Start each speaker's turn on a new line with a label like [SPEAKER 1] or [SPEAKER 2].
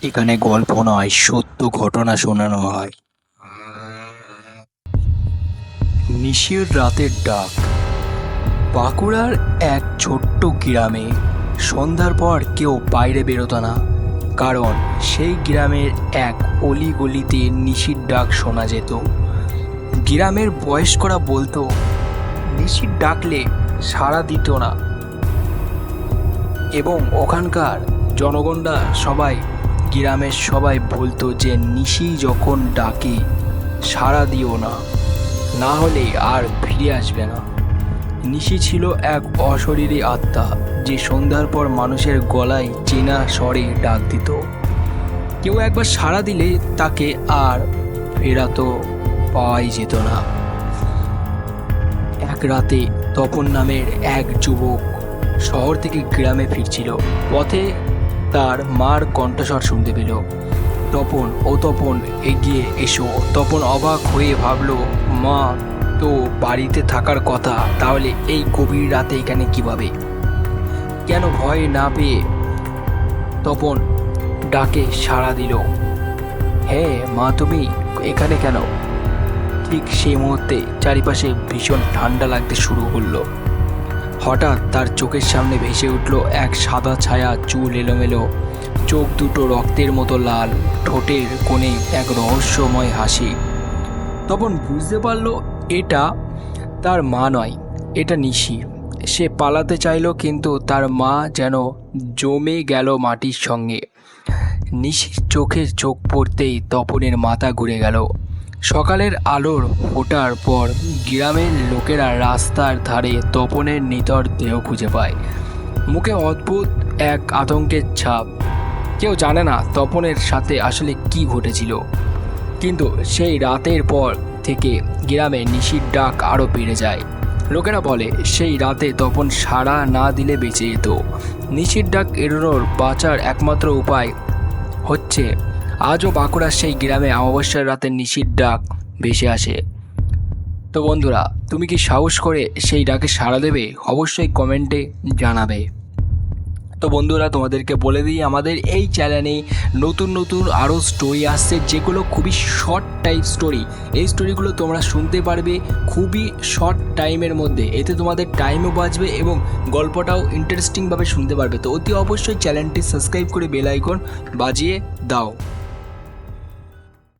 [SPEAKER 1] এখানে গল্প নয়, সত্য ঘটনা শোনানো হয়। নিশির রাতের ডাক। বাঁকুড়ার এক ছোট্ট গ্রামে সন্ধ্যার পর কেউ বাইরে বেরোতো না, কারণ সেই গ্রামের এক অলিগলিতে নিশির ডাক শোনা যেত। গ্রামের বয়স্করা বলতো নিশির ডাকলে সাড়া দিত না, এবং ওখানকার জনগণরা গ্রামের সবাই বলতো যে নিশি যখন ডাকে সাড়া দিও না, না হলে আর ফিরে আসবে না। নিশি ছিল এক অশরীরী আত্মা, যে সন্ধ্যার পর মানুষের গলায় চেনা স্বরে ডাক দিত। কেউ একবার সাড়া দিলে তাকে আর ফেরাতো পাওয়াই যেত না। এক রাতে তপন নামের এক যুবক শহর থেকে গ্রামে ফিরছিল। পথে তার মার কণ্ঠস্বর শুনতে পেল, তপন, ও তপন, এগিয়ে এসো। তপন অবাক হয়ে ভাবল, মা তো বাড়িতে থাকার কথা, তাহলে এই গভীর রাতে এখানে কিভাবে? কেন ভয় না পেয়ে তপন ডাকে সাড়া দিল, হ্যাঁ মা, তুমি এখানে কেন? ঠিক সেই মুহূর্তে চারিপাশে ভীষণ ঠান্ডা লাগতে শুরু করলো। হঠাৎ তার চোখের সামনে ভেসে উঠল এক সাদা ছায়া, চুল এলোমেলো, চোখ দুটো রক্তের মতো লাল, ঠোঁটের কোণে এক রহস্যময় হাসি। তখন বুঝতে পারল এটা তার মা নয়, এটা নিশি। সে পালাতে চাইল, কিন্তু তার মা যেন জমে গেল মাটির সঙ্গে। নিশির চোখে চোখ পড়তেই তপনের মাথা ঘুরে গেল। সকালের আলোর ফোটার পর গ্রামের লোকেরা রাস্তার ধারে তপনের নিথর দেহ খুঁজে পায়, মুখে অদ্ভুত এক আতঙ্কের ছাপ। কেউ জানে না তপনের সাথে আসলে কি ঘটেছিল, কিন্তু সেই রাতের পর থেকে গ্রামে নিশির ডাক আরও বেড়ে যায়। লোকেরা বলে সেই রাতে তপন সাড়া না দিলে বেঁচে যেত। নিশির ডাক এড়োনোর বাঁচার একমাত্র উপায় হচ্ছে আজও বাঁকুড়ার সেই গ্রামে অমাবস্যার রাতে নিশির ডাক ভেসে আসে। তো বন্ধুরা, তুমি কি সাহস করে সেই ডাকে সাড়া দেবে? অবশ্যই কমেন্টে জানাবে। তো বন্ধুরা, তোমাদেরকে বলে দিই, আমাদের এই চ্যানেলে নতুন নতুন আরও স্টোরি আসছে, যেগুলো খুবই শর্ট টাইপ স্টোরি। এই স্টোরিগুলো তোমরা শুনতে পারবে খুবই শর্ট টাইমের মধ্যে। এতে তোমাদের টাইমও বাঁচবে এবং গল্পটাও ইন্টারেস্টিংভাবে শুনতে পারবে। তো অতি অবশ্যই চ্যানেলটি সাবস্ক্রাইব করে বেল আইকন বাজিয়ে দাও।